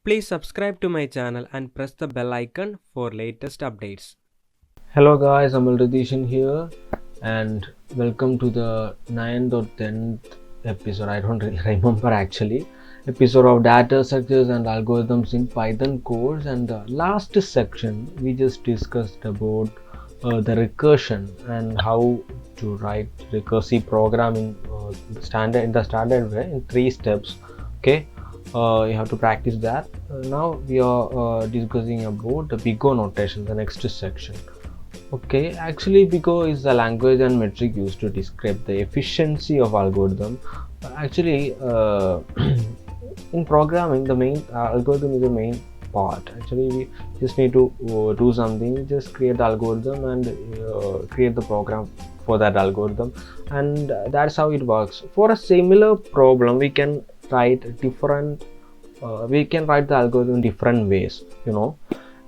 Please subscribe to my channel and press the bell icon for latest updates. Hello guys, I'm Alradishan here and welcome to the 9th or 10th episode, I don't really remember actually, episode of data structures and algorithms in Python course. And the last section we just discussed about the recursion and how to write recursive programming in the standard way in 3 steps. Okay, you have to practice that. Now we are discussing about the big O notation, the next section. Okay, actually BIGO is the language and metric used to describe the efficiency of algorithm. Actually, in programming, the main algorithm is the main part. Actually, we just need to do something, just create the algorithm and create the program for that algorithm, and that's how it works. For a similar problem, we can write different. We can write the algorithm in different ways,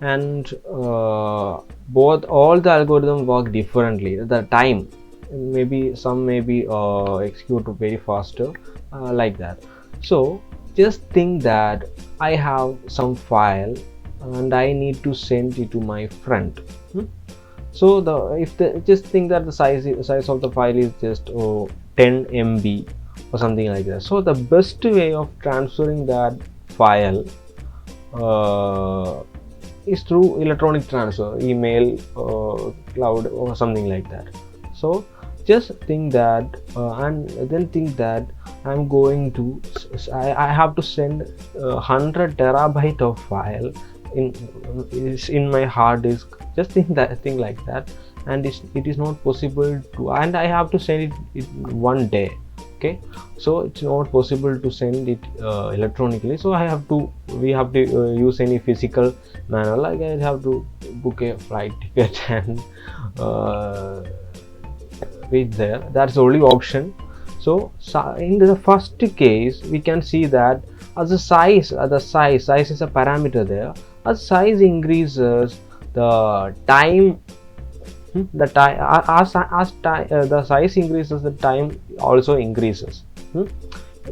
and all the algorithms work differently. The time, maybe some may be executed very faster, like that. So just think that I have some file and I need to send it to my friend. So just think that the size of the file is just 10 MB or something like that. So the best way of transferring that file is through electronic transfer, email, cloud or something like that. So just think that and then think that I'm going to I have to send 100 terabyte of file in my hard disk. Just think like that, and it is not possible to, and I have to send it in one day. Okay, so it's not possible to send it electronically, so we have to use any physical manner, like I have to book a flight ticket and reach there. That's the only option. So in the first case, we can see that as the size is a parameter there. As size increases, the time the size increases, the time also increases.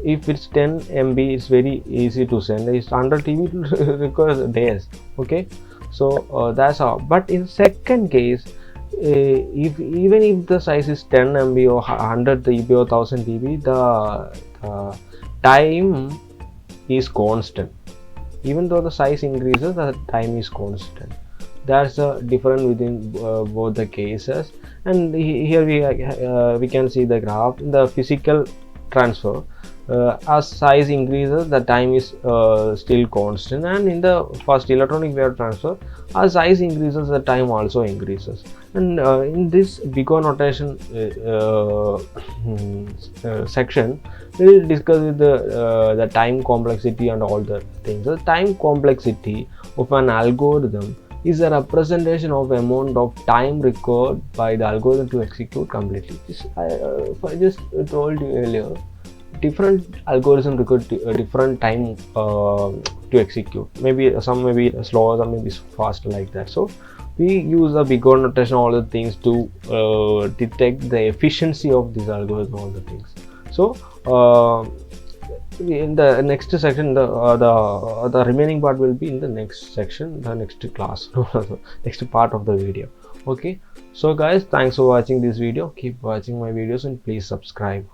If it's 10 MB, it's very easy to send. It's 100 TB, it requires days. Okay, so that's how. But in second case, even if the size is 10 MB or 100 TB or 1000 TB, the time is constant. Even though the size increases, the time is constant. That's a difference within both the cases. And here we can see the graph. In the physical transfer, as size increases, the time is still constant, and in the first electronic wave transfer, as size increases, the time also increases. And in this BIGO notation section, we will discuss the time complexity and all the things. The time complexity of an algorithm is a representation of amount of time required by the algorithm to execute completely. I just told you earlier, different algorithms require different time to execute. Maybe some may be slower, some may be faster, like that. So we use the BIGO notation, all the things, to detect the efficiency of this algorithm, all the things. So in the next section, the remaining part will be in the next section, the next class, next part of the video. Okay, so guys, thanks for watching this video. Keep watching my videos and please subscribe.